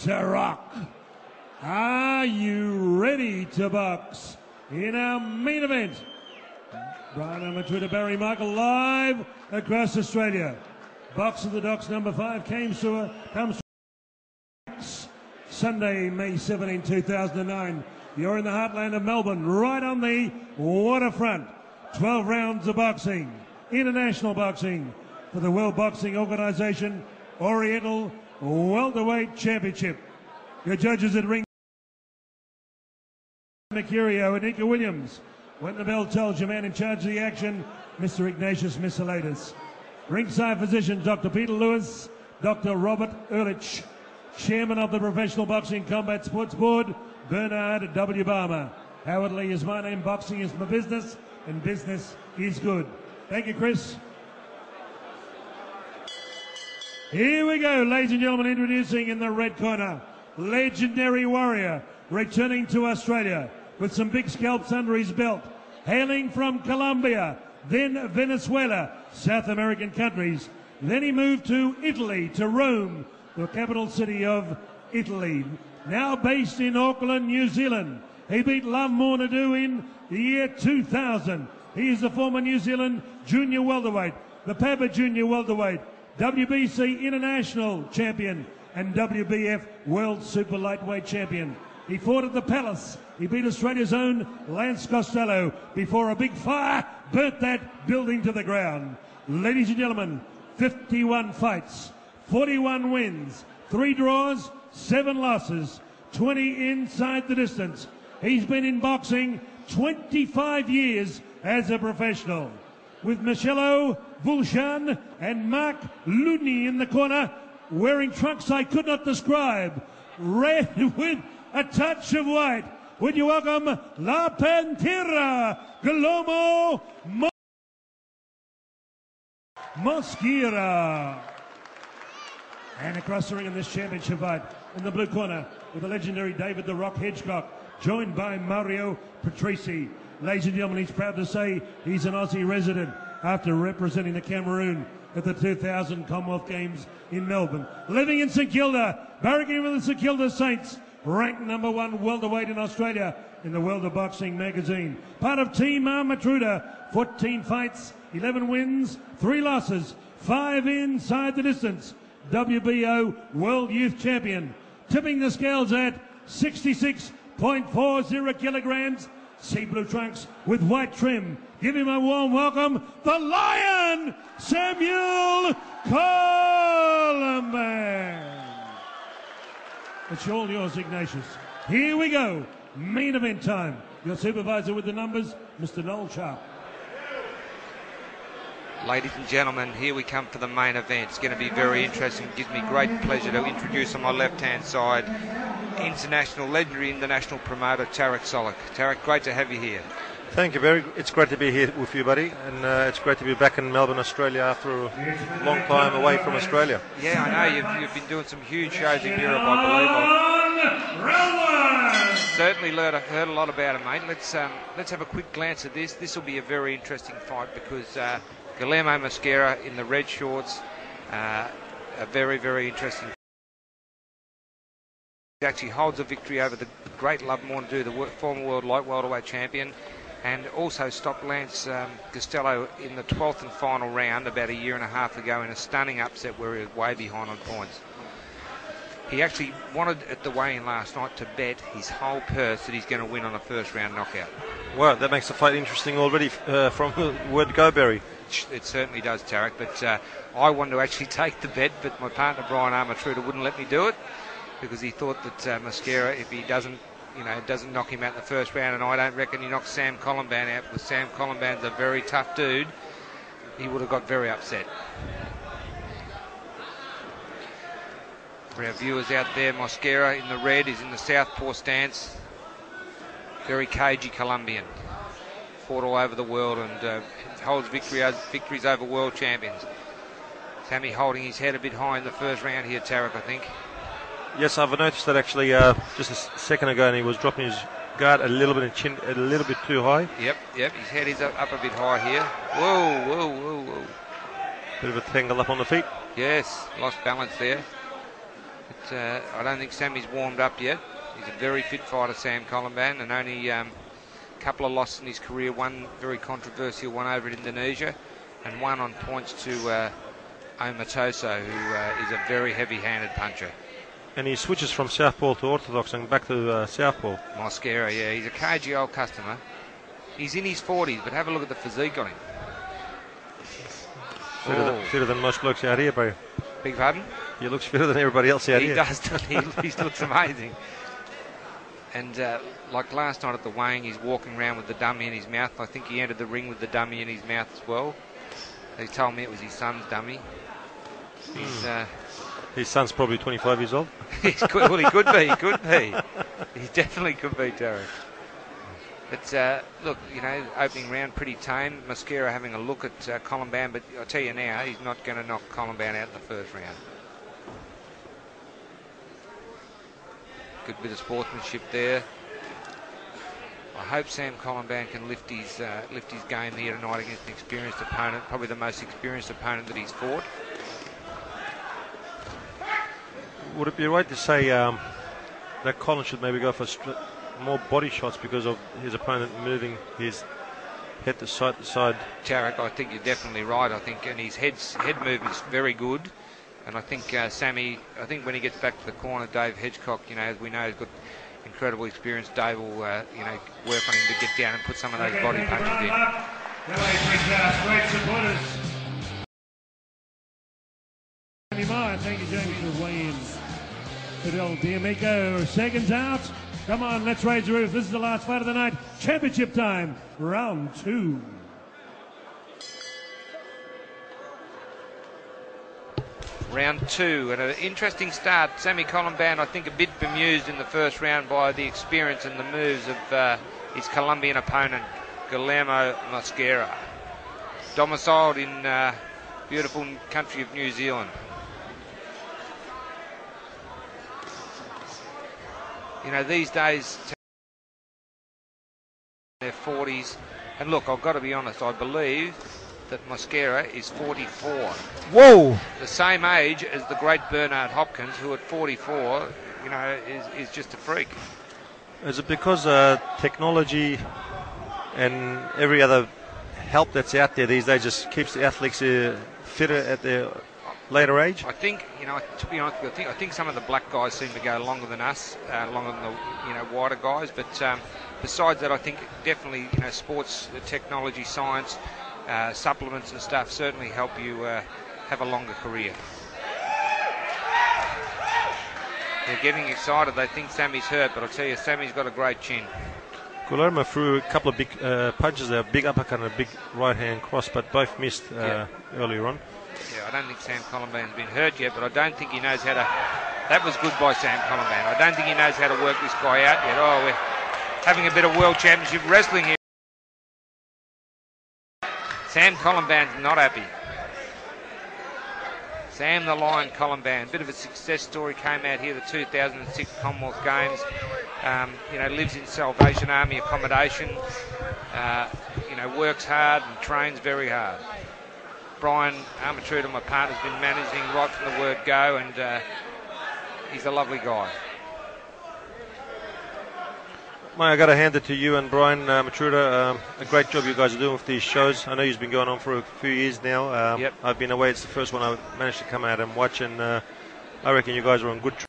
to rock. Are you ready to box? In our main event, Brian Amatruda, Barry Michael, live across Australia. Box of the Docks number 5 comes to Sunday, May 17, 2009. You're in the heartland of Melbourne, right on the waterfront. 12 rounds of boxing, international boxing, for the World Boxing Organisation Oriental Welterweight Championship. Your judges at ring: Mercurio and Nika Williams. When the bell tells, your man in charge of the action, Mr. Ignatius Missalaitis. Ringside physician, Dr. Peter Lewis, Dr. Robert Ehrlich. Chairman of the Professional Boxing Combat Sports Board, Bernard W. Barmer. Howard Lee is my name, boxing is my business, and business is good. Thank you, Chris. Here we go, ladies and gentlemen, introducing in the red corner, legendary warrior, returning to Australia with some big scalps under his belt, hailing from Colombia, then Venezuela, South American countries. Then he moved to Italy, to Rome, the capital city of Italy. Now based in Auckland, New Zealand. He beat Love Mornadu in the year 2000. He is the former New Zealand junior welterweight, the Papa junior welterweight, WBC international champion, and WBF world super lightweight champion. He fought at the Palace. He beat Australia's own Lance Costello before a big fire burnt that building to the ground. Ladies and gentlemen, 51 fights, 41 wins, 3 draws, 7 losses, 20 inside the distance. He's been in boxing 25 years as a professional. With Michelo Vulshan and Mark Looney in the corner, wearing trunks I could not describe, red with a touch of white. Would you welcome La Pantera, Guillermo Mosquera. And across the ring in this championship fight, in the blue corner, with the legendary David the Rock Hedgecock, joined by Mario Patrisi. Ladies and gentlemen, he's proud to say he's an Aussie resident after representing the Cameroon at the 2000 Commonwealth Games in Melbourne. Living in St Kilda, barracking with the St Kilda Saints, ranked number 1 welterweight in Australia in the World of Boxing magazine. Part of Team Amatruda, 14 fights, 11 wins, 3 losses, 5 inside the distance. WBO World Youth Champion. Tipping the scales at 66.40 kilograms. Sea blue trunks with white trim. Give him a warm welcome, the Lion, Samuel Colomban. It's all yours, Ignatius. Here we go. Main event time. Your supervisor with the numbers, Mr. Noel Sharp. Ladies and gentlemen, here we come for the main event. It's going to be very interesting. It gives me great pleasure to introduce on my left-hand side legendary international promoter Tarek Solik. Tarek, great to have you here. Thank you, Barry. It's great to be here with you, buddy, and it's great to be back in Melbourne, Australia, after a long time away from Australia. Yeah, I know you've been doing some huge shows in Europe, I believe. I've certainly heard a lot about it, mate. Let's have a quick glance at this. This will be a very interesting fight because Guillermo Mosquera in the red shorts, a very, very interesting. He actually holds a victory over the great Love Mornadu, the former world light welterweight champion, and also stopped Lance Costello in the 12th and final round about a year and a half ago in a stunning upset where he was way behind on points. He actually wanted at the weigh-in last night to bet his whole purse that he's going to win on a first round knockout. Well, that makes the fight interesting already from the word go, Barry. It certainly does, Tarek, but I wanted to actually take the bet, but my partner Brian Amatruda wouldn't let me do it because he thought that Mosquera, if he doesn't knock him out in the first round, and I don't reckon he knocks Sam Colomban out, because Sam Colomban's a very tough dude, he would have got very upset. For our viewers out there, Mosquera in the red is in the southpaw stance. Very cagey Colombian. Fought all over the world and holds victories over world champions. Sammy holding his head a bit high in the first round here, Tarek, I think. Yes, I've noticed that actually just a second ago, and he was dropping his guard a little bit too high. Yep, his head is up a bit high here. Whoa. Bit of a tangle up on the feet. Yes, lost balance there. But I don't think Sammy's warmed up yet. He's a very fit fighter, Sam Colomban, and only a couple of losses in his career. One very controversial one over in Indonesia, and one on points to Omatoso, who is a very heavy-handed puncher. And he switches from southpaw to orthodox and back to southpaw. Mosquera, yeah, he's a cagey old customer. He's in his 40s, but have a look at the physique on him. Fitter than most blokes out here, bro. Beg pardon? He looks fitter than everybody else out here. He does, doesn't he? He looks amazing. And like last night at the weighing, he's walking around with the dummy in his mouth. I think he entered the ring with the dummy in his mouth as well. He told me it was his son's dummy. His son's probably 25 years old. Well, he could be. He could be. He definitely could be, Derek. But look, you know, opening round pretty tame. Mosquera having a look at Colomban, but I'll tell you now, he's not going to knock Colomban out in the first round. Good bit of sportsmanship there. I hope Sam Colomban can lift his game here tonight against an experienced opponent, probably the most experienced opponent that he's fought. Would it be right to say that Colin should maybe go for more body shots because of his opponent moving his head to side? Tarek, I think you're definitely right. I think, and his head move is very good. And I think Sammy, I think when he gets back to the corner, Dave Hedgecock, you know, as we know, has got incredible experience. Dave will, you know, work on him to get down and put some of those body punches in. Great supporters. Thank you, Jamie, for weighing in. Fidel D'Amico, seconds out. Come on, let's raise the roof. This is the last fight of the night. Championship time, round 2. Round 2, and an interesting start. Sammy Colomban, I think, a bit bemused in the first round by the experience and the moves of his Colombian opponent, Guillermo Mosquera, domiciled in beautiful country of New Zealand. You know, these days, in their 40s, and look, I've got to be honest, I believe that Mosquera is 44. Whoa! The same age as the great Bernard Hopkins, who at 44, you know, is just a freak. Is it because technology and every other help that's out there these days just keeps the athletes fitter at their later age? I think, you know, to be honest, I think some of the black guys seem to go longer than us, longer than the, you know, whiter guys. But besides that, I think definitely, you know, sports, technology, science, supplements and stuff certainly help you have a longer career. They're getting excited. They think Sammy's hurt, but I'll tell you, Sammy's got a great chin. Guillermo threw a couple of big punches there, a big uppercut and a big right-hand cross, but both missed earlier on. Yeah, I don't think Sam Colomban's been hurt yet, but I don't think he knows how to... That was good by Sam Colomban. I don't think he knows how to work this guy out yet. Oh, we're having a bit of World Championship wrestling here. Sam Colomban's not happy. Sam the Lion Colomban, bit of a success story, came out here the 2006 Commonwealth Games. You know, lives in Salvation Army accommodation. You know, works hard and trains very hard. Brian Armatruda, my partner, has been managing right from the word go, and he's a lovely guy. Mate, I got to hand it to you and Brian Armatruda. A great job you guys are doing with these shows. I know you've been going on for a few years now. Yep. I've been away. It's the first one I managed to come out and watch, and I reckon you guys are on good track.